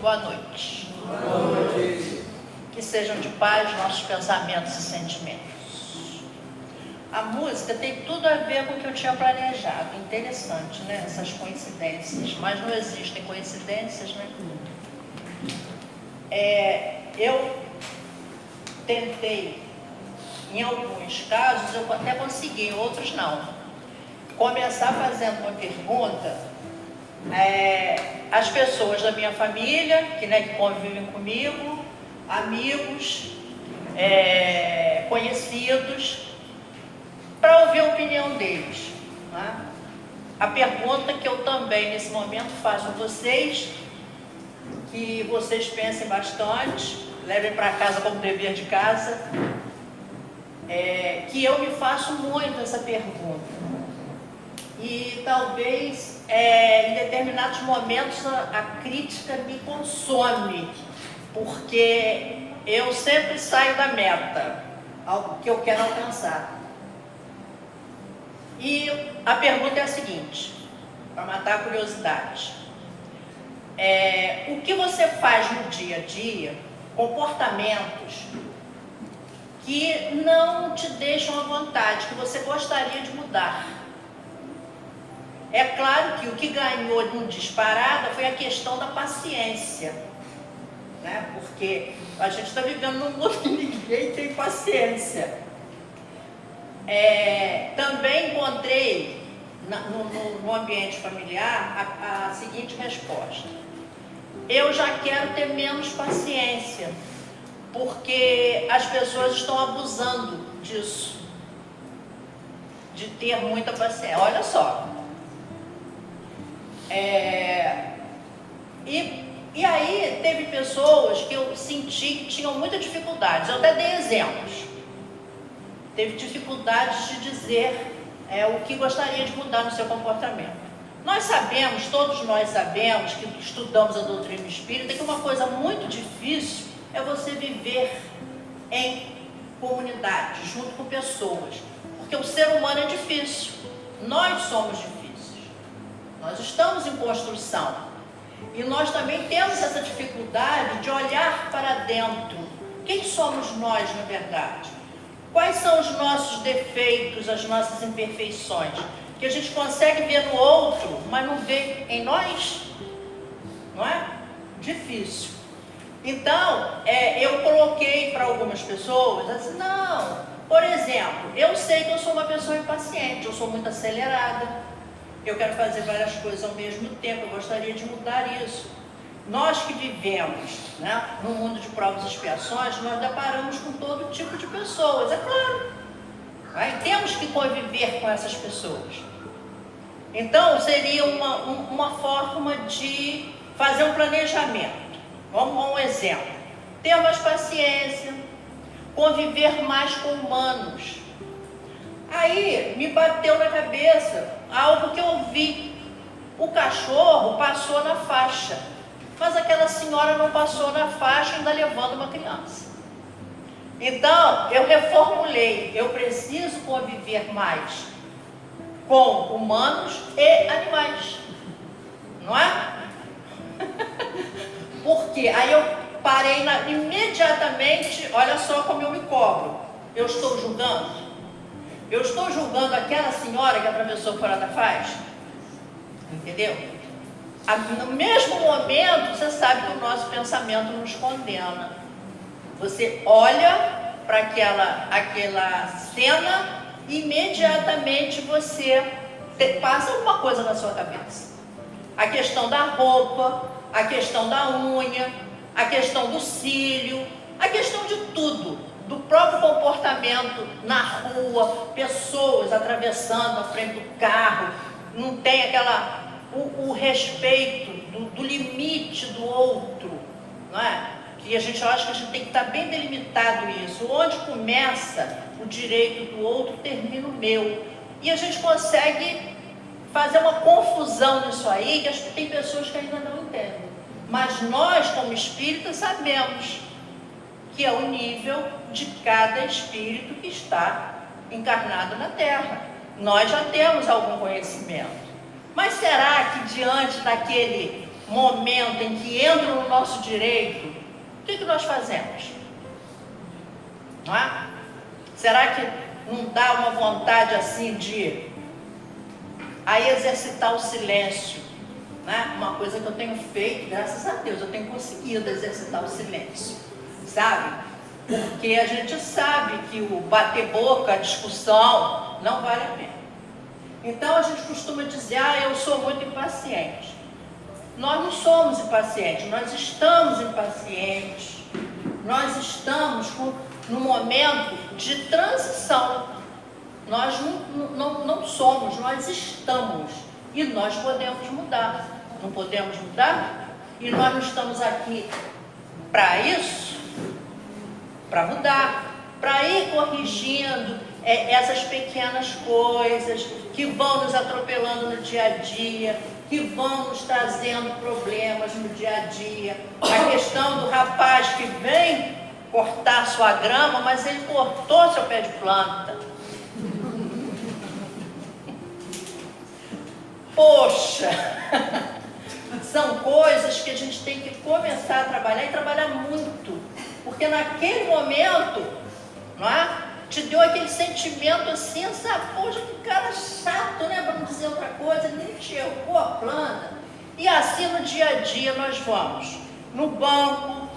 boa noite. Boa noite. Que sejam de paz nossos pensamentos e sentimentos. A música tem tudo a ver com o que eu tinha planejado. Interessante, né? Essas coincidências. Mas não existem coincidências, né? Eu tentei, em alguns casos, eu até consegui, em outros não. Começar fazendo uma pergunta às pessoas da minha família, que convivem comigo, amigos, conhecidos, para ouvir a opinião deles. Né? A pergunta que eu também, nesse momento, faço a vocês, que vocês pensem bastante, levem para casa como dever de casa, que eu me faço muito essa pergunta. E talvez, em determinados momentos, a crítica me consome, porque eu sempre saio da meta, algo que eu quero alcançar. E a pergunta é a seguinte, para matar a curiosidade. O que você faz no dia a dia, comportamentos que não te deixam à vontade, que você gostaria de mudar? É claro que o que ganhou de um disparada foi a questão da paciência, né? Porque a gente está vivendo num mundo que ninguém tem paciência. Também encontrei no ambiente familiar a seguinte resposta: eu já quero ter menos paciência, porque as pessoas estão abusando disso, de ter muita paciência. Olha só. E aí teve pessoas que eu senti que tinham muita dificuldade. Eu até dei exemplos. Teve dificuldades de dizer o que gostaria de mudar no seu comportamento. Nós sabemos, todos nós sabemos, que estudamos a doutrina espírita, que uma coisa muito difícil é você viver em comunidade, junto com pessoas. Porque o ser humano é difícil. Nós somos difíceis. Nós estamos em construção. E nós também temos essa dificuldade de olhar para dentro. Quem somos nós, na verdade? Quais são os nossos defeitos, as nossas imperfeições? Que a gente consegue ver no outro, mas não vê em nós? Não é? Difícil. Então, eu coloquei para algumas pessoas assim, não, por exemplo, eu sei que eu sou uma pessoa impaciente, eu sou muito acelerada, eu quero fazer várias coisas ao mesmo tempo, eu gostaria de mudar isso. Nós que vivemos, né, no mundo de provas e expiações, nós deparamos com todo tipo de pessoas, é claro. E temos que conviver com essas pessoas. Então, seria uma forma de fazer um planejamento. Vamos a um exemplo. Ter mais paciência, conviver mais com humanos. Aí me bateu na cabeça algo que eu vi. O cachorro passou na faixa, mas aquela senhora não passou na faixa, ainda levando uma criança. Então, eu reformulei, eu preciso conviver mais com humanos e animais, não é? Por quê? Aí eu parei imediatamente, olha só como eu me cobro. Eu estou julgando? Eu estou julgando aquela senhora que atravessou fora da faixa? Entendeu? No mesmo momento, você sabe que o nosso pensamento nos condena. Você olha para aquela cena, imediatamente você passa alguma coisa na sua cabeça. A questão da roupa, a questão da unha, a questão do cílio, a questão de tudo, do próprio comportamento na rua, pessoas atravessando à frente do carro, não tem o respeito do limite do outro, não é? Que a gente acha que a gente tem que estar bem delimitado isso. Onde começa o direito do outro, termina o meu. E a gente consegue fazer uma confusão nisso aí, que tem pessoas que ainda não entendem. Mas nós, como espíritas, sabemos que é o nível de cada espírito que está encarnado na Terra. Nós já temos algum conhecimento. Mas será que diante daquele momento em que entram no nosso direito, o que nós fazemos? Não é? Será que não dá uma vontade assim de aí exercitar o silêncio? Né? Uma coisa que eu tenho feito, graças a Deus, eu tenho conseguido exercitar o silêncio, sabe? Porque a gente sabe que o bater boca, a discussão, não vale a pena. Então a gente costuma dizer, eu sou muito impaciente. Nós não somos impacientes, nós estamos impacientes. Nós estamos num momento de transição. Nós não somos, nós estamos. E nós podemos mudar. Não podemos mudar? E nós não estamos aqui para isso, para mudar, para ir corrigindo essas pequenas coisas que vão nos atropelando no dia a dia, que vão nos trazendo problemas no dia a dia. A questão do rapaz que vem cortar sua grama, mas ele cortou seu pé de planta. Poxa! São coisas que a gente tem que começar a trabalhar e trabalhar muito. Porque naquele momento, não é? Te deu aquele sentimento assim, sabe? Poxa, que cara chato, né? Para não dizer outra coisa, nem enxergou a planta. E assim no dia a dia nós vamos no banco,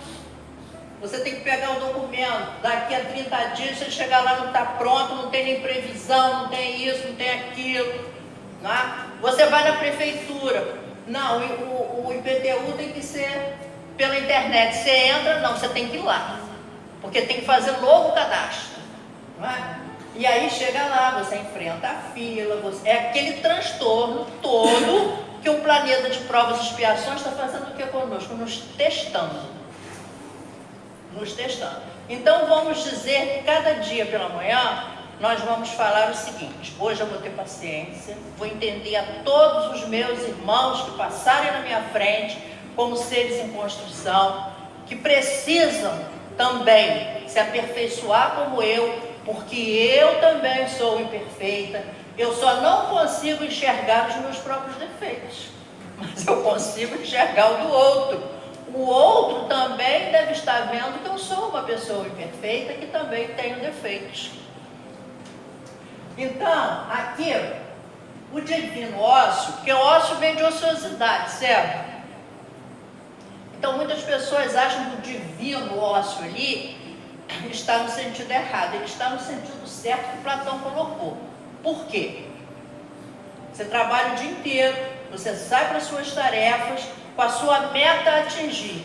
você tem que pegar o documento, daqui a 30 dias você chegar lá, não está pronto, não tem nem previsão, não tem isso, não tem aquilo. Não é? Você vai na prefeitura, não, o IPTU tem que ser pela internet, você entra, não, você tem que ir lá, porque tem que fazer novo cadastro. Não é? E aí chega lá, você enfrenta a fila, é aquele transtorno todo que o planeta de provas e expiações está fazendo o que conosco? Nos testando. Nos testando. Então vamos dizer que cada dia pela manhã nós vamos falar o seguinte: hoje eu vou ter paciência, vou entender a todos os meus irmãos que passarem na minha frente como seres em construção, que precisam também se aperfeiçoar como eu, porque eu também sou imperfeita. Eu só não consigo enxergar os meus próprios defeitos, mas eu consigo enxergar o do outro. O outro também deve estar vendo que eu sou uma pessoa imperfeita, que também tenho defeitos. Então, aqui, o divino ócio, porque o ócio vem de ociosidade, certo? Então, muitas pessoas acham que o divino ócio ali está no sentido errado, ele está no sentido certo que Platão colocou. Por quê? Você trabalha o dia inteiro, você sai para as suas tarefas, com a sua meta a atingir,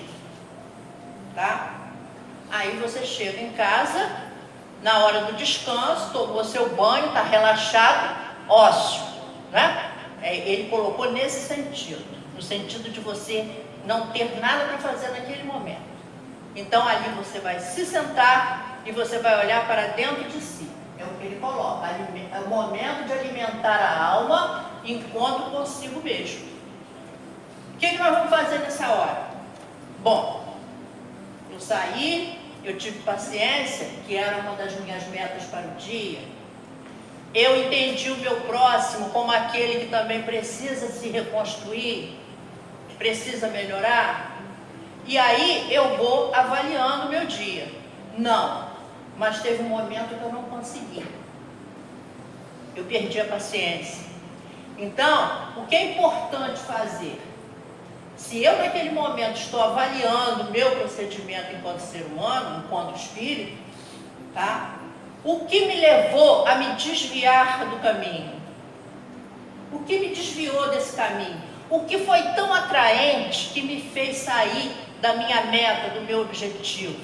tá? Aí você chega em casa, na hora do descanso, tomou seu banho, está relaxado, ócio, né? Ele colocou nesse sentido, no sentido de você não ter nada para fazer naquele momento. Então ali você vai se sentar e você vai olhar para dentro de si. É o que ele coloca, é o momento de alimentar a alma enquanto consigo mesmo. O que nós vamos fazer nessa hora? Bom, eu saí, eu tive paciência, que era uma das minhas metas para o dia. Eu entendi o meu próximo como aquele que também precisa se reconstruir, precisa melhorar. E aí eu vou avaliando o meu dia. Não, mas teve um momento que eu não consegui. Eu perdi a paciência. Então, o que é importante fazer? Se eu naquele momento estou avaliando o meu procedimento enquanto ser humano, enquanto espírito, tá? O que me levou a me desviar do caminho? O que me desviou desse caminho? O que foi tão atraente que me fez sair da minha meta, do meu objetivo?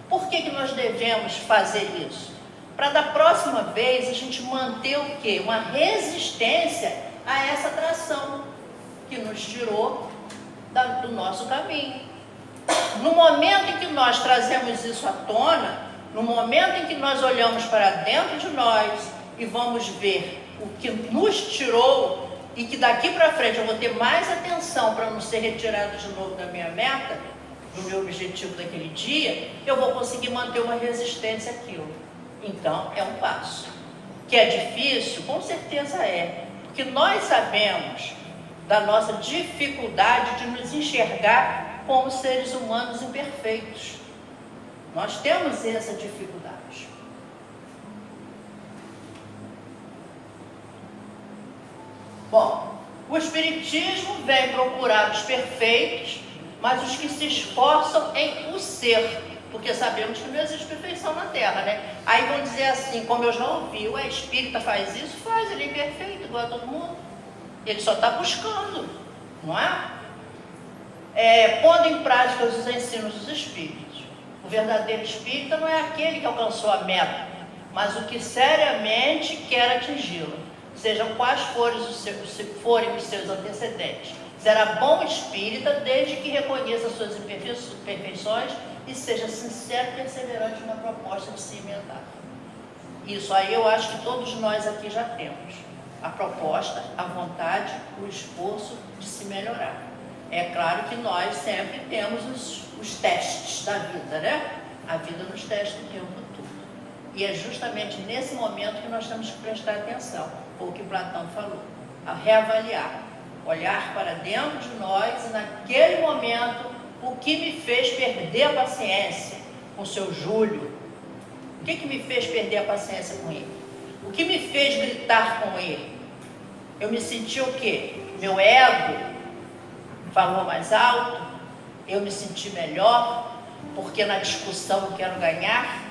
Por que nós devemos fazer isso? Para da próxima vez a gente manter o quê? Uma resistência a essa atração que nos tirou do nosso caminho. No momento em que nós trazemos isso à tona, no momento em que nós olhamos para dentro de nós e vamos ver o que nos tirou e que daqui para frente eu vou ter mais atenção para não ser retirado de novo da minha meta, do meu objetivo daquele dia, eu vou conseguir manter uma resistência àquilo. Então, é um passo. Que é difícil? Com certeza é. Porque nós sabemos da nossa dificuldade de nos enxergar como seres humanos imperfeitos. Nós temos essa dificuldade. Bom, o Espiritismo vem procurar os perfeitos, mas os que se esforçam em o ser, porque sabemos que não existe perfeição na Terra, né? Aí vão dizer assim, como eu já ouvi, o espírita faz isso, faz, ele é imperfeito, igual a todo mundo. Ele só está buscando, não é? Pondo em prática os ensinos dos espíritos. O verdadeiro espírita não é aquele que alcançou a meta, mas o que seriamente quer atingi-la, sejam quais forem os seus antecedentes. Será bom espírita desde que reconheça suas imperfeições e seja sincero e perseverante na proposta de se emendar. Isso aí eu acho que todos nós aqui já temos. A proposta, a vontade, o esforço de se melhorar. É claro que nós sempre temos os testes da vida, né? A vida nos testa o tempo todo. E é justamente nesse momento que nós temos que prestar atenção. Foi o que Platão falou. A reavaliar. Olhar para dentro de nós e naquele momento o que me fez perder a paciência com o seu Júlio. O que me fez perder a paciência com ele? O que me fez gritar com ele? Eu me senti o quê? Meu ego falou mais alto? Eu me senti melhor? Porque na discussão eu quero ganhar?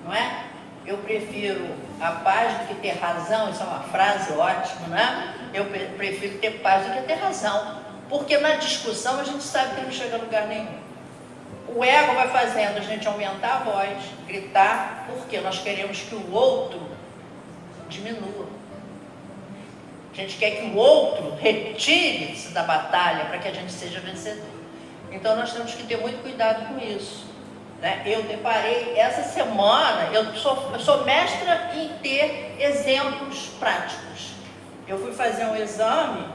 Não é? Eu prefiro a paz do que ter razão. Isso é uma frase ótima, né? Eu prefiro ter paz do que ter razão. Porque na discussão a gente sabe que não chega a lugar nenhum. O ego vai fazendo a gente aumentar a voz, gritar, porque nós queremos que o outro diminua. A gente quer que o outro retire-se da batalha para que a gente seja vencedor. Então nós temos que ter muito cuidado com isso, né? Eu deparei essa semana, eu sou mestra em ter exemplos práticos. Eu fui fazer um exame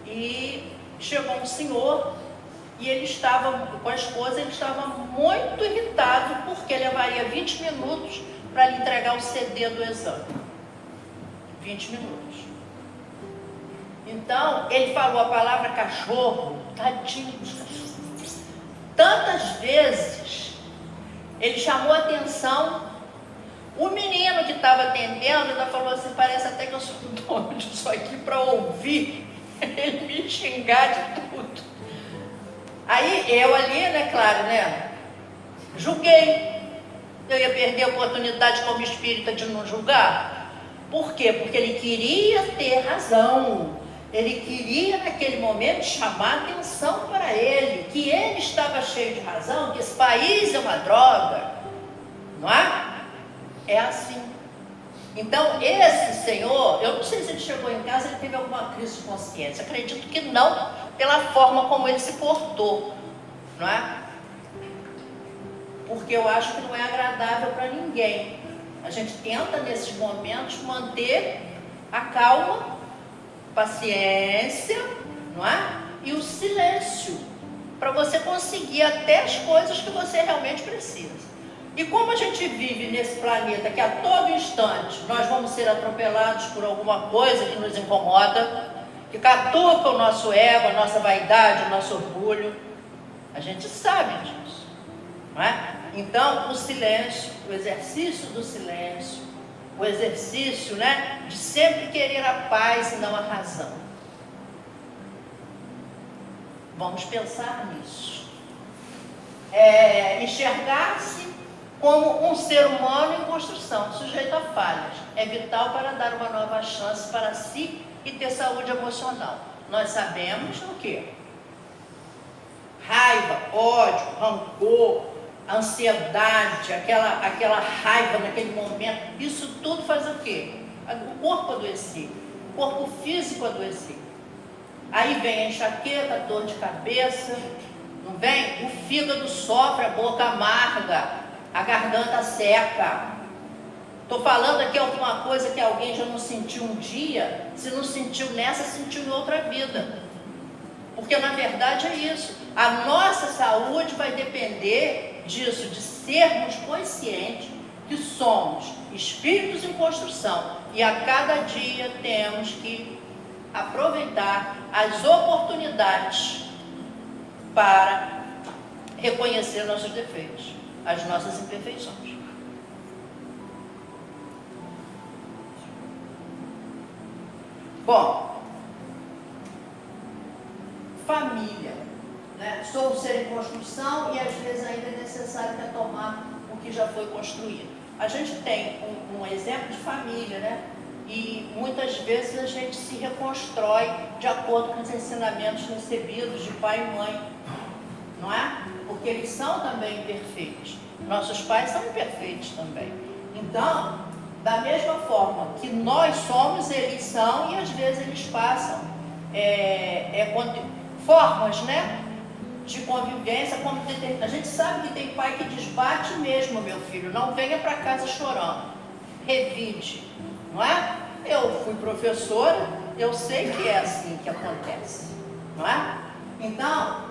e chegou um senhor e ele estava com a esposa, ele estava muito irritado porque levaria 20 minutos para lhe entregar o CD do exame. 20 minutos. Então, ele falou a palavra cachorro, tadinho dos cachorros. Tantas vezes, ele chamou a atenção. O menino que estava atendendo ainda falou assim, parece até que eu sou dono disso aqui para ouvir ele me xingar de tudo. Aí, eu ali, né, claro, né, julguei. Eu ia perder a oportunidade como espírita de não julgar. Por quê? Porque ele queria ter razão. Ele queria, naquele momento, chamar atenção para ele, que ele estava cheio de razão, que esse país é uma droga, não é? É assim. Então, esse senhor, eu não sei se ele chegou em casa, ele teve alguma crise de consciência. Acredito que não, pela forma como ele se portou, não é? Porque eu acho que não é agradável para ninguém. A gente tenta, nesses momentos, manter a calma, paciência, não é? E o silêncio, para você conseguir até as coisas que você realmente precisa. E como a gente vive nesse planeta que a todo instante nós vamos ser atropelados por alguma coisa que nos incomoda, que catuca o nosso ego, a nossa vaidade, o nosso orgulho, a gente sabe disso, não é? Então, o silêncio, o exercício do silêncio, o exercício, né, de sempre querer a paz e não a razão. Vamos pensar nisso. Enxergar-se como um ser humano em construção, sujeito a falhas, é vital para dar uma nova chance para si e ter saúde emocional. Nós sabemos o quê? Raiva, ódio, rancor, ansiedade, aquela raiva naquele momento, isso tudo faz o quê? O corpo adoecer, o corpo físico adoecer. Aí vem a enxaqueca, a dor de cabeça, não vem? O fígado sofre, a boca amarga, a garganta seca. Estou falando aqui alguma coisa que alguém já não sentiu um dia, se não sentiu nessa, sentiu em outra vida. Porque na verdade é isso. A nossa saúde vai depender disso, de sermos conscientes que somos espíritos em construção. E a cada dia temos que aproveitar as oportunidades para reconhecer nossos defeitos, as nossas imperfeições. Bom, família, né? Sou um ser em construção e às vezes ainda é necessário retomar o que já foi construído. A gente tem um exemplo de família, né? E muitas vezes a gente se reconstrói de acordo com os ensinamentos recebidos de pai e mãe, não é? Porque eles são também imperfeitos. Nossos pais são imperfeitos também. Então, da mesma forma que nós somos, eles são, e às vezes eles passam formas, né, de convivência. Como a gente sabe que tem pai que desbate mesmo, meu filho, não venha para casa chorando, revide, não é? Eu fui professora, eu sei que é assim que acontece, não é? Então,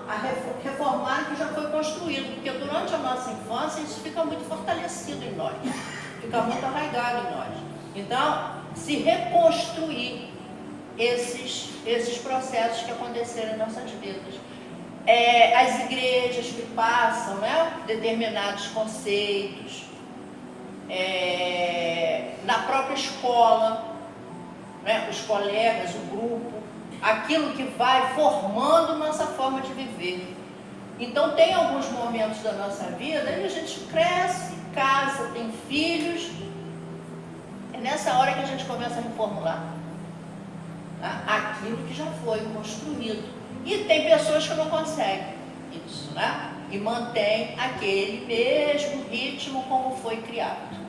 reformar o que já foi construído, porque durante a nossa infância isso fica muito fortalecido em nós, fica muito arraigado em nós. Então, se reconstruir esses processos que aconteceram em nossas vidas. As igrejas que passam, né, determinados conceitos, na própria escola, né, os colegas, o grupo, aquilo que vai formando nossa forma de viver. Então tem alguns momentos da nossa vida e a gente cresce, casa, tem filhos. É nessa hora que a gente começa a reformular, tá? Aquilo que já foi construído. E tem pessoas que não conseguem isso, né? E mantém aquele mesmo ritmo como foi criado.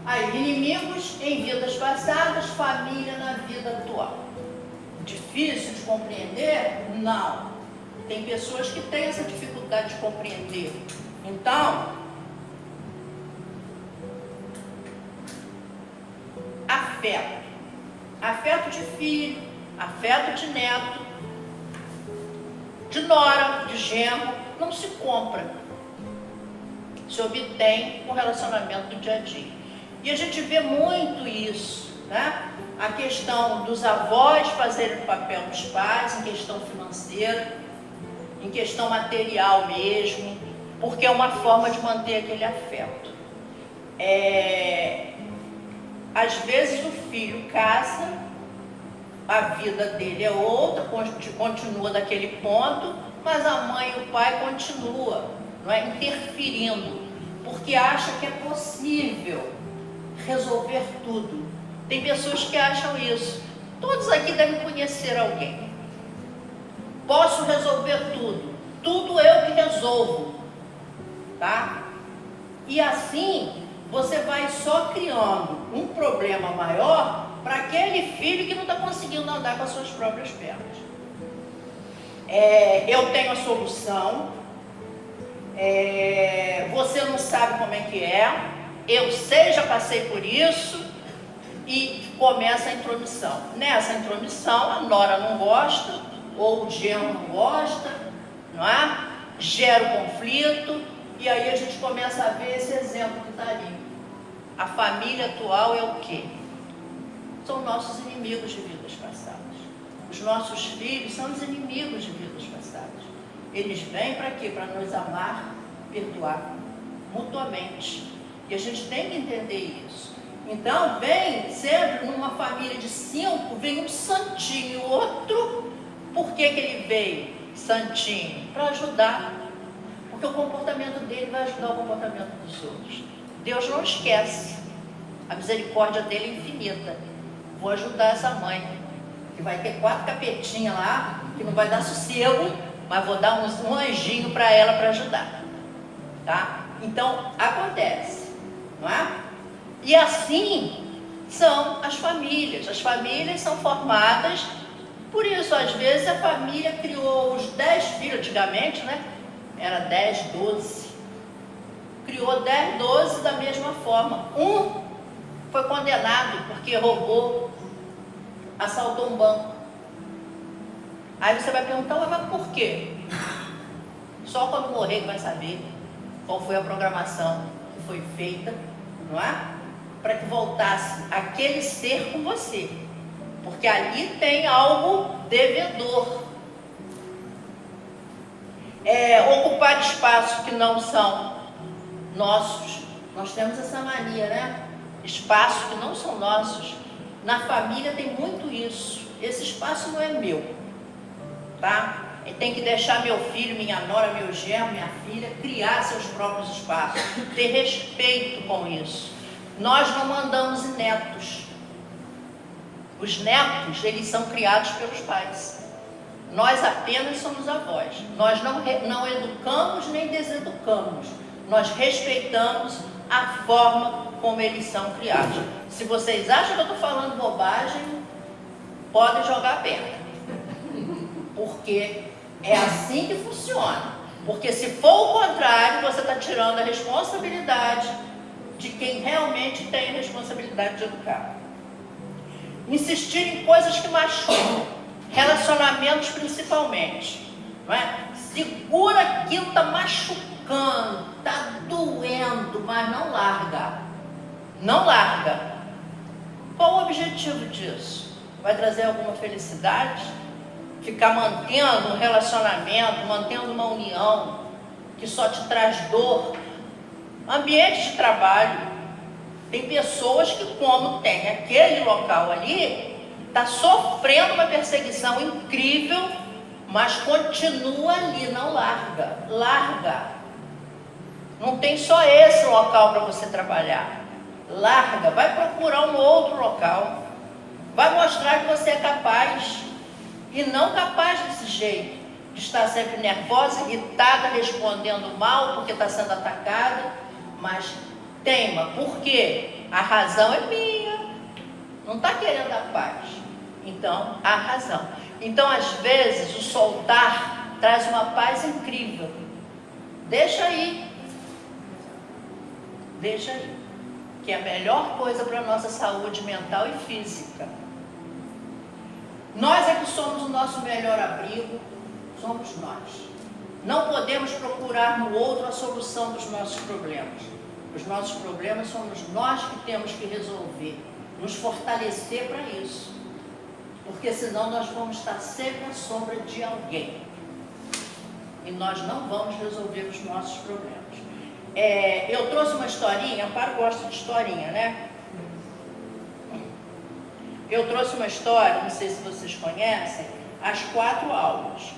Aí, inimigos em vidas passadas, família na vida atual. Difícil de compreender? Não. Tem pessoas que têm essa dificuldade de compreender. Então, afeto. Afeto de filho, afeto de neto, de nora, de genro, não se compra. Se obtém com o relacionamento do dia a dia. E a gente vê muito isso, né? A questão dos avós fazerem o papel dos pais, em questão financeira, em questão material mesmo, porque é uma forma de manter aquele afeto. Às vezes o filho casa, a vida dele é outra, continua daquele ponto, mas a mãe e o pai continuam, não é, interferindo, porque acha que é possível resolver tudo. Tem pessoas que acham isso. Todos aqui devem conhecer alguém. Posso resolver tudo. Tudo eu que resolvo, tá? E assim você vai só criando um problema maior para aquele filho que não está conseguindo andar com as suas próprias pernas. Eu tenho a solução. Você não sabe como é que é. Eu sei, já passei por isso. E começa a intromissão. Nessa intromissão, a nora não gosta, ou o genro não gosta, não é? Gera o conflito, e aí a gente começa a ver esse exemplo que está ali. A família atual é o quê? São nossos inimigos de vidas passadas. Os nossos filhos são os inimigos de vidas passadas. Eles vêm para quê? Para nos amar, perdoar mutuamente. E a gente tem que entender isso. Então, vem sempre numa família de 5, vem um santinho, outro. Por que ele veio santinho? Para ajudar. Porque o comportamento dele vai ajudar o comportamento dos outros. Deus não esquece. A misericórdia dele é infinita. Vou ajudar essa mãe, que vai ter 4 capetinhas lá, que não vai dar sossego, mas vou dar um anjinho para ela para ajudar. Tá? Então, acontece, não é? E assim são as famílias. As famílias são formadas, por isso, às vezes, a família criou os 10 filhos, antigamente, né? Era 10, 12. Criou 10, 12 da mesma forma. Um foi condenado porque roubou, assaltou um banco. Aí você vai perguntar, mas por quê? Só quando morrer que vai saber qual foi a programação que foi feita, não é? Para que voltasse aquele ser com você. porque ali tem algo devedor. Ocupar espaços que não são nossos. Nós temos essa mania, né? Espaços que não são nossos. Na família tem muito isso. Esse espaço não é meu, tá? E tem que deixar meu filho, minha nora, meu genro, minha filha criar seus próprios espaços, ter respeito com isso. Nós não mandamos em netos. Os netos, eles são criados pelos pais. Nós apenas somos avós. Nós não educamos nem deseducamos. Nós respeitamos a forma como eles são criados. Se vocês acham que eu estou falando bobagem, podem jogar a perna. Porque é assim que funciona. Porque se for o contrário, você está tirando a responsabilidade de quem realmente tem a responsabilidade de educar. Insistir em coisas que machucam, relacionamentos principalmente, não é? Segura aquilo, está machucando, está doendo, mas não larga. Não larga. Qual o objetivo disso? Vai trazer alguma felicidade? Ficar mantendo um relacionamento, mantendo uma união que só te traz dor? Ambiente de trabalho. Tem pessoas que, como tem aquele local ali, está sofrendo uma perseguição incrível, mas continua ali, não larga. Larga. Não tem só esse local para você trabalhar. Larga, vai procurar um outro local. Vai mostrar que você é capaz. E não capaz desse jeito, de estar sempre nervosa, irritada, respondendo mal porque está sendo atacada, mas teima. Por quê? A razão é minha. Não está querendo a paz. Então, a razão. Então, às vezes, o soltar traz uma paz incrível. Deixa aí. Deixa aí. Que é a melhor coisa para a nossa saúde mental e física. Nós é que somos o nosso melhor abrigo. Somos nós. Não podemos procurar no outro a solução dos nossos problemas. Os nossos problemas somos nós que temos que resolver. Nos fortalecer para isso. Porque senão nós vamos estar sempre à sombra de alguém. E nós não vamos resolver os nossos problemas. Eu trouxe uma historinha, Amparo gosta de historinha, né? Eu trouxe uma história, não sei se vocês conhecem, As 4 Almas.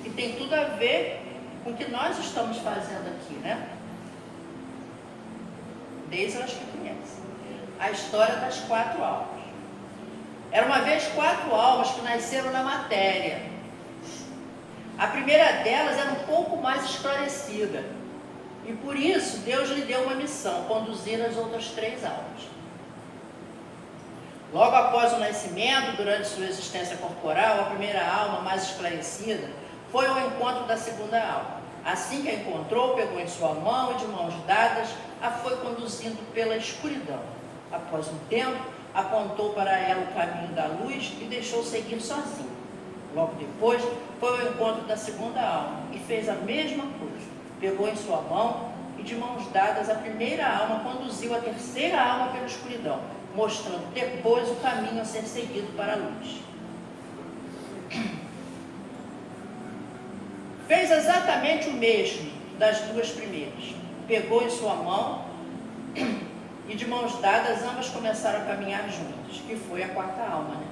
Que tem tudo a ver com o que nós estamos fazendo aqui, né? Desde elas que conhecem. A história das 4 almas. Era uma vez 4 almas que nasceram na matéria. A primeira delas era um pouco mais esclarecida. E por isso Deus lhe deu uma missão, conduzir as outras 3 almas. Logo após o nascimento, durante sua existência corporal, a primeira alma mais esclarecida foi ao encontro da segunda alma. Assim que a encontrou, pegou em sua mão e de mãos dadas, a foi conduzindo pela escuridão. Após um tempo, apontou para ela o caminho da luz e deixou seguir sozinho. Logo depois, foi ao encontro da segunda alma e fez a mesma coisa. Pegou em sua mão e de mãos dadas a primeira alma conduziu a terceira alma pela escuridão, mostrando depois o caminho a ser seguido para a luz. Fez exatamente o mesmo das 2 primeiras. Pegou em sua mão e de mãos dadas ambas começaram a caminhar juntas, que foi a 4ª alma, né?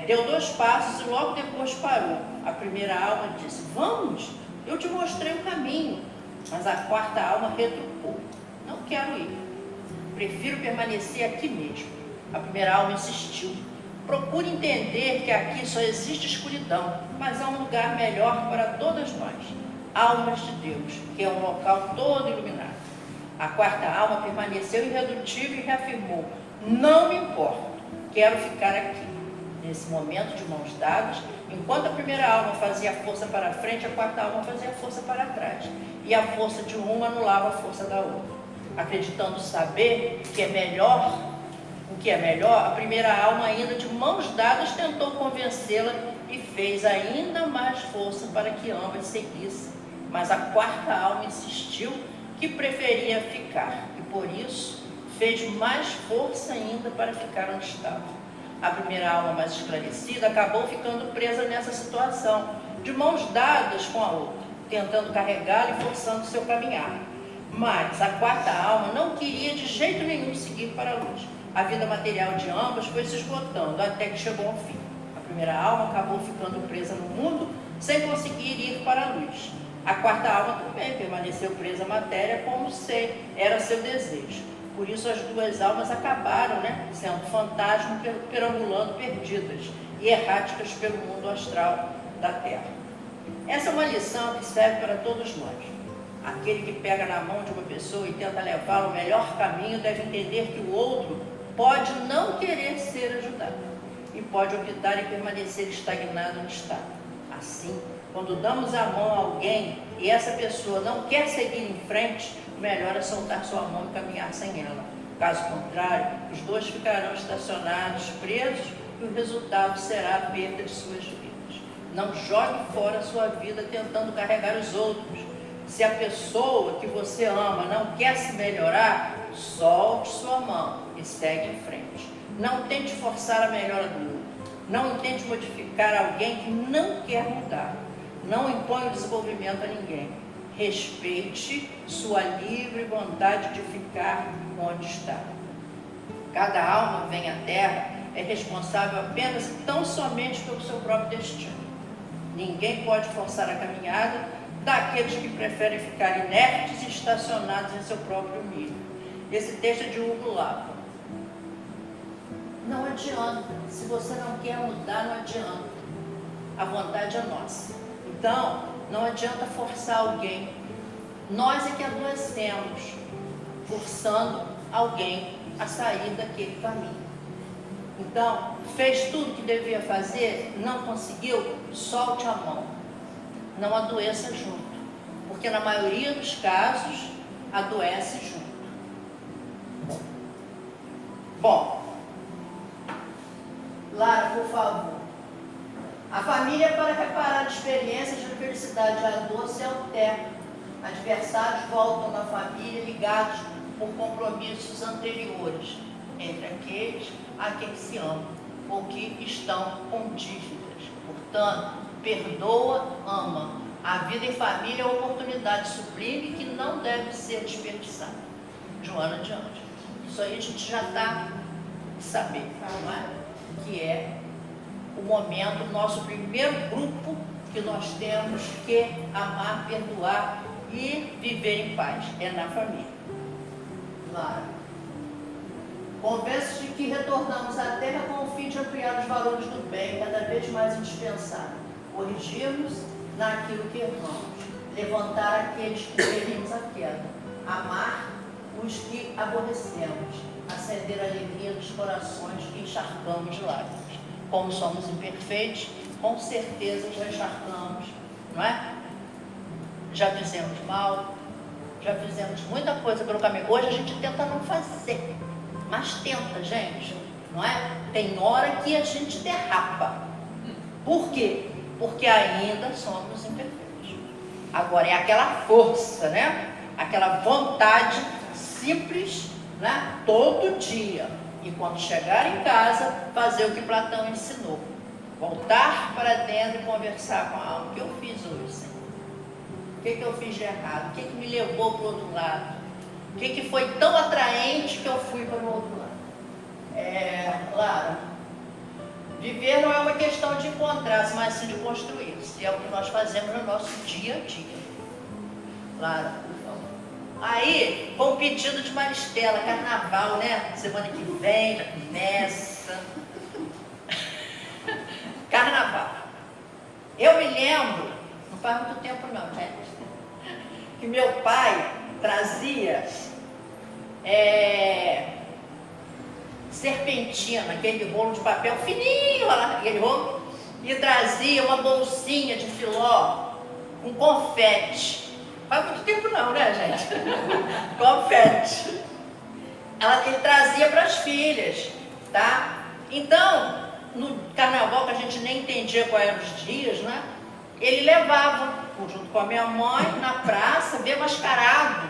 Deu 2 passos e logo depois parou. A primeira alma disse: vamos, eu te mostrei o caminho. Mas a 4ª alma retrucou: não quero ir, prefiro permanecer aqui mesmo. A primeira alma insistiu: procure entender que aqui só existe escuridão, mas há um lugar melhor para todas nós, almas de Deus, que é um local todo iluminado. A 4ª alma permaneceu irredutível e reafirmou: não me importo, quero ficar aqui. Nesse momento, de mãos dadas, enquanto a primeira alma fazia a força para a frente, a 4ª alma fazia a força para trás. E a força de uma anulava a força da outra. Acreditando saber que é melhor, o que é melhor, a primeira alma, ainda de mãos dadas, tentou convencê-la e fez ainda mais força para que ambas seguissem. Mas a 4ª alma insistiu que preferia ficar, e por isso fez mais força ainda para ficar onde estava. A primeira alma mais esclarecida acabou ficando presa nessa situação, de mãos dadas com a outra, tentando carregá-la e forçando seu caminhar. Mas a quarta alma não queria de jeito nenhum seguir para a luz. A vida material de ambas foi se esgotando até que chegou ao fim. A primeira alma acabou ficando presa no mundo sem conseguir ir para a luz. A quarta alma também permaneceu presa à matéria como se era seu desejo. Por isso as duas almas acabaram, sendo fantasmas perambulando perdidas e erráticas pelo mundo astral da Terra. Essa é uma lição que serve para todos nós. Aquele que pega na mão de uma pessoa e tenta levá-la ao melhor caminho deve entender que o outro pode não querer ser ajudado e pode optar em permanecer estagnado onde está. Assim, quando damos a mão a alguém e essa pessoa não quer seguir em frente, o melhor é soltar sua mão e caminhar sem ela. Caso contrário, os dois ficarão estacionados, presos, e o resultado será a perda de suas vidas. Não jogue fora a sua vida tentando carregar os outros. Se a pessoa que você ama não quer se melhorar, solte sua mão e segue em frente. Não tente forçar a melhora do outro. Não tente modificar alguém que não quer mudar. Não imponha o desenvolvimento a ninguém. Respeite sua livre vontade de ficar onde está. Cada alma que vem à Terra é responsável apenas e tão somente pelo seu próprio destino. Ninguém pode forçar a caminhada daqueles que preferem ficar inertes e estacionados em seu próprio nível. Esse texto é de Hugo Lapa. Não adianta. Se você não quer mudar, não adianta. A vontade é nossa. Então, não adianta forçar alguém. Nós é que adoecemos, forçando alguém a sair daquele caminho. Então, fez tudo o que devia fazer, não conseguiu, solte a mão. Não adoeça junto. Porque na maioria dos casos, adoece junto. Bom, Lara, por favor. A família, para reparar experiências de felicidade e a dor, se alterna. Adversários voltam na família ligados por compromissos anteriores entre aqueles a quem se amam ou que estão com dívidas. Portanto, perdoa, ama. A vida em família é uma oportunidade sublime que não deve ser desperdiçada. Joana de Anjos. Isso aí a gente já está sabendo, não é? Que é o momento, nosso primeiro grupo que nós temos que amar, perdoar e viver em paz. É na família. Lara. Convence-se de que retornamos à Terra com o fim de ampliar os valores do bem, cada vez mais indispensável. Corrigirmos naquilo que erramos. Levantar aqueles que ferimos a queda. Amar os que aborrecemos. Acender a alegria dos corações que encharcamos de lágrimas. Como somos imperfeitos, com certeza já encharcamos, não é? Já fizemos mal, já fizemos muita coisa pelo caminho. Hoje a gente tenta não fazer, mas tenta, gente, não é? Tem hora que a gente derrapa. Por quê? Porque ainda somos imperfeitos. Agora é aquela força, né? Aquela vontade simples, né? Todo dia. E quando chegar em casa, fazer o que Platão ensinou. Voltar para dentro e conversar com a alma. O que eu fiz hoje, Senhor? O que eu fiz de errado? O que me levou para o outro lado? O que foi tão atraente que eu fui para o outro lado? Lara, viver não é uma questão de encontrar-se, mas sim de construir-se. É o que nós fazemos no nosso dia a dia. Lara, aí, com o pedido de Maristela, carnaval, né? Semana que vem, já começa. Carnaval. Eu me lembro, não faz muito tempo não, gente, que meu pai trazia serpentina, aquele rolo de papel fininho, aquele rolo, e trazia uma bolsinha de filó com confete. Faz muito tempo não, né, gente? Confete. Ele trazia para as filhas, tá? Então, no carnaval, que a gente nem entendia quais eram os dias, né? Ele levava, junto com a minha mãe, na praça, bem mascarado,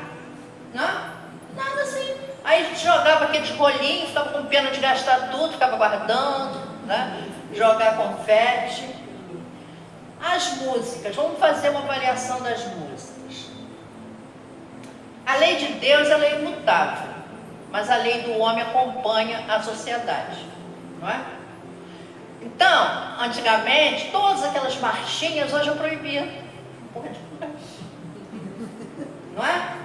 né? Nada assim, Aí a gente jogava aqueles rolinhos, ficava com pena de gastar tudo, ficava guardando, né? Jogar confete. As músicas, vamos fazer uma avaliação das músicas. A lei de Deus, ela é imutável, mas a lei do homem acompanha a sociedade, não é? Então, antigamente, todas aquelas marchinhas hoje é proibido. Não é?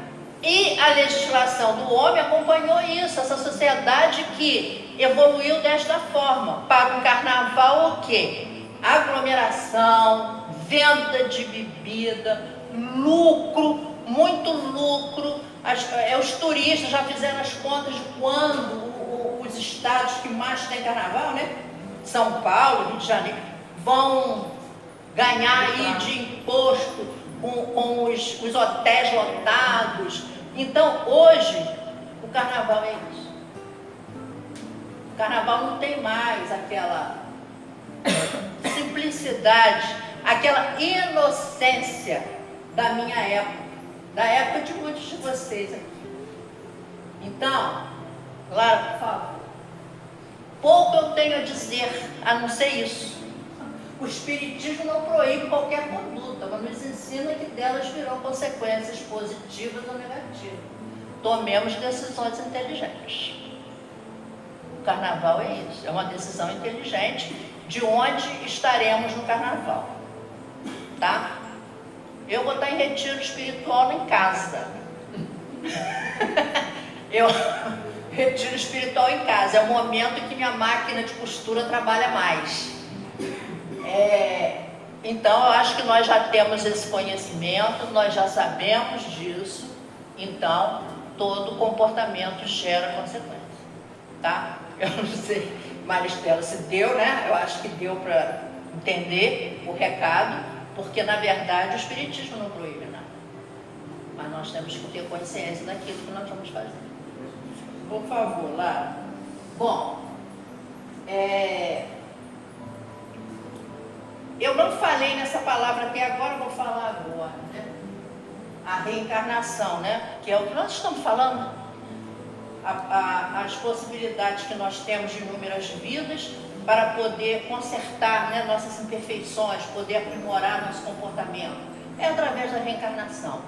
E a legislação do homem acompanhou isso, essa sociedade que evoluiu desta forma. Para o carnaval, o quê? Aglomeração, venda de bebida, lucro, muito lucro. Os turistas já fizeram as contas de quando os estados que mais têm carnaval, né? São Paulo, Rio de Janeiro, vão ganhar aí de imposto com os hotéis lotados. Então, hoje, o carnaval é isso. O carnaval não tem mais aquela simplicidade, aquela inocência da minha época, da época de muitos de vocês aqui. Então, Lara, por favor. Pouco eu tenho a dizer, a não ser isso. O Espiritismo não proíbe qualquer conduta, mas nos ensina que delas virão consequências positivas ou negativas. Tomemos decisões inteligentes. O carnaval é isso, é uma decisão inteligente de onde estaremos no carnaval. Tá? Eu vou estar em retiro espiritual em casa. Retiro espiritual em casa, é o momento em que minha máquina de costura trabalha mais. Então, eu acho que nós já temos esse conhecimento, nós já sabemos disso, então, todo comportamento gera consequência, tá? Eu não sei, Maristela, se deu, né? Eu acho que deu para entender o recado, porque, na verdade, o Espiritismo não proíbe nada, mas nós temos que ter consciência daquilo que nós vamos fazer. Por favor, Lara. Bom, eu não falei nessa palavra até agora, vou falar agora, né? A reencarnação, né? Que é o que nós estamos falando. As possibilidades que nós temos de inúmeras vidas para poder consertar, né, nossas imperfeições, poder aprimorar nosso comportamento. É através da reencarnação.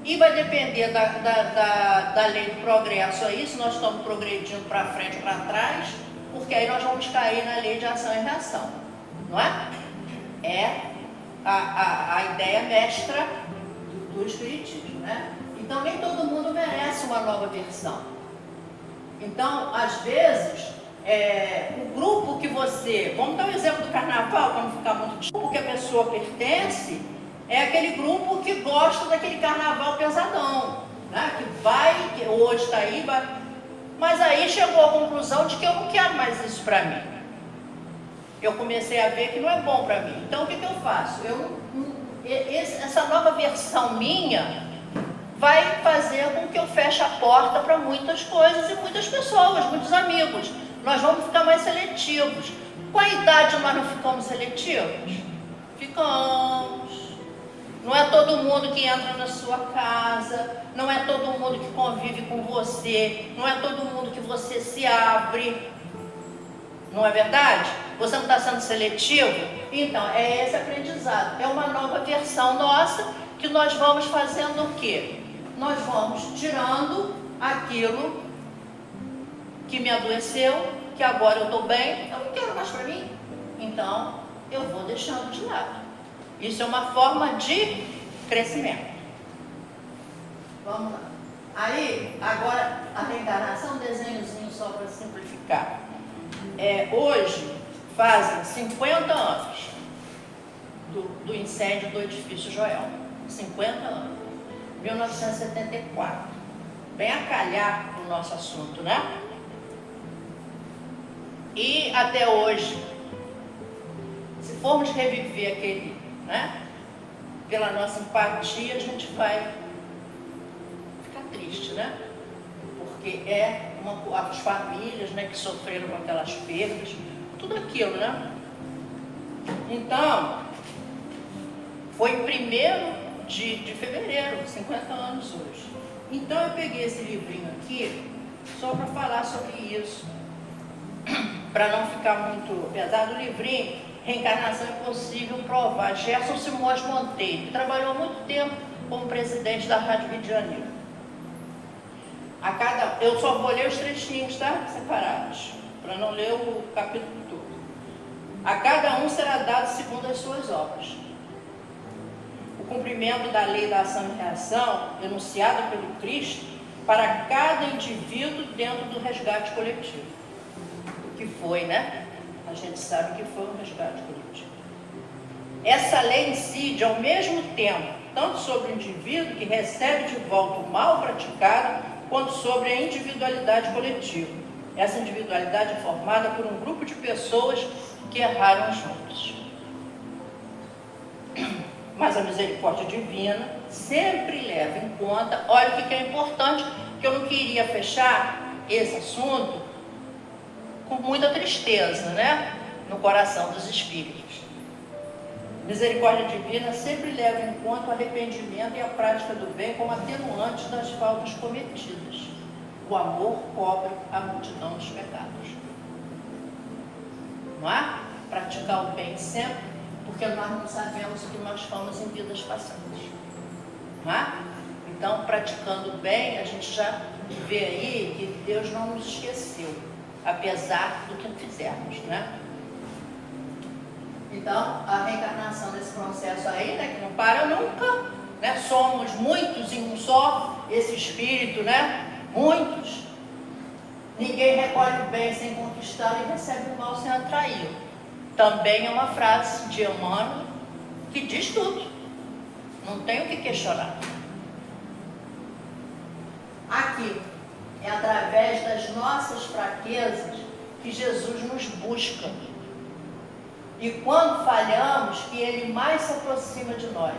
E vai depender da lei do progresso aí, se nós estamos progredindo para frente ou para trás, porque aí nós vamos cair na lei de ação e reação, não é? É a ideia mestra do Espiritismo, né? Então, nem todo mundo merece uma nova versão. Então, às vezes, o grupo que você... Vamos dar um exemplo do carnaval, para não ficar muito... O grupo que a pessoa pertence é aquele grupo que gosta daquele carnaval pesadão, né? Que hoje está aí, mas aí chegou à conclusão de que eu não quero mais isso para mim. Eu comecei a ver que não é bom para mim. Então, o que eu faço? Essa nova versão minha vai fazer com que eu feche a porta para muitas coisas e muitas pessoas, muitos amigos. Nós vamos ficar mais seletivos. Com a idade nós não ficamos seletivos? Ficamos. Não é todo mundo que entra na sua casa, não é todo mundo que convive com você, não é todo mundo que você se abre. Não é verdade? Você não está sendo seletivo? Então, é esse aprendizado. É uma nova versão nossa que nós vamos fazendo o quê? Nós vamos tirando aquilo que me adoeceu, que agora eu estou bem, eu não quero mais para mim. Então, eu vou deixando de lado. Isso é uma forma de crescimento. Vamos lá. Aí, agora, a reencarnação, um desenhozinho só para simplificar. Hoje, fazem 50 anos do incêndio do edifício Joel. 50 anos. 1974. Bem a calhar o nosso assunto, né? E até hoje, se formos reviver aquele, né? Pela nossa empatia, a gente vai ficar triste, né? Porque as famílias, né, que sofreram com aquelas perdas, tudo aquilo, né? Então, foi em 1º de fevereiro, 50 anos hoje. Então, eu peguei esse livrinho aqui só para falar sobre isso, para não ficar muito pesado. O livrinho Reencarnação Impossível Provar, Gerson Simões Monteiro, que trabalhou há muito tempo como presidente da Rádio Rio de Janeiro. Eu só vou ler os trechinhos, tá? Separados, para não ler o capítulo todo. A cada um será dado segundo as suas obras. O cumprimento da lei da ação e reação, enunciada pelo Cristo, para cada indivíduo dentro do resgate coletivo. O que foi, né? A gente sabe que foi um resgate coletivo. Essa lei incide ao mesmo tempo, tanto sobre o indivíduo que recebe de volta o mal praticado, quanto sobre a individualidade coletiva. Essa individualidade é formada por um grupo de pessoas que erraram juntos. Mas a misericórdia divina sempre leva em conta, olha o que é importante, que eu não queria fechar esse assunto com muita tristeza, né? No coração dos espíritos. Misericórdia divina sempre leva em conta o arrependimento e a prática do bem como atenuantes das faltas cometidas. O amor cobre a multidão dos pecados. Não é? Praticar o bem sempre, porque nós não sabemos o que nós fomos em vidas passadas. Não é? Então, praticando o bem, a gente já vê aí que Deus não nos esqueceu, apesar do que fizermos, né? Então, a reencarnação desse processo aí, né, que não para nunca, né? Somos muitos em um só, esse espírito, né? Muitos. Ninguém recolhe o bem sem conquistar e recebe o mal sem atrair. Também é uma frase de Emmanuel que diz tudo. Não tem o que questionar. Aqui, é através das nossas fraquezas que Jesus nos busca. E quando falhamos, que Ele mais se aproxima de nós.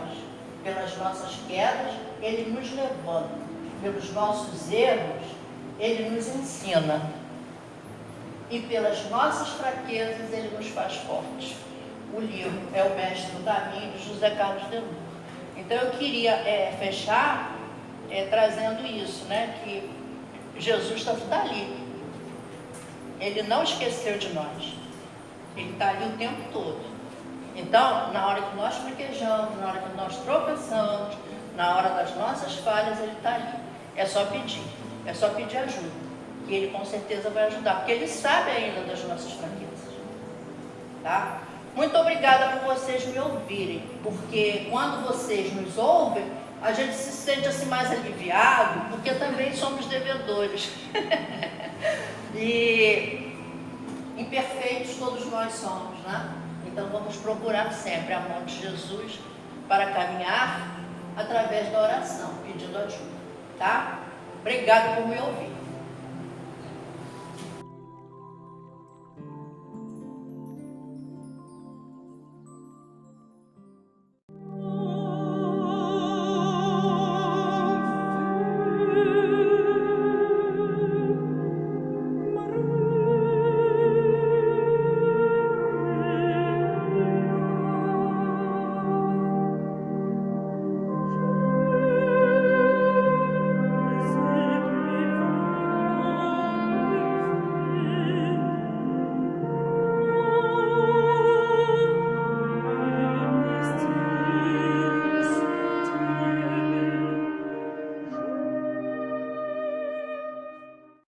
Pelas nossas quedas, Ele nos levanta. Pelos nossos erros, Ele nos ensina. E pelas nossas fraquezas, Ele nos faz fortes. O livro é O Mestre do Caminho, de José Carlos de Luz. Então eu queria fechar trazendo isso, né? Que Jesus está ali. Ele não esqueceu de nós. Ele está ali o tempo todo. Então, na hora que nós fraquejamos, na hora que nós tropeçamos, na hora das nossas falhas, Ele está ali. É só pedir ajuda, que Ele com certeza vai ajudar, porque Ele sabe ainda das nossas fraquezas. Tá? Muito obrigada por vocês me ouvirem, porque quando vocês nos ouvem, a gente se sente assim mais aliviado, porque também somos devedores. E imperfeitos todos nós somos, né? Então vamos procurar sempre a mão de Jesus para caminhar através da oração, pedindo ajuda, tá? Obrigado por me ouvir.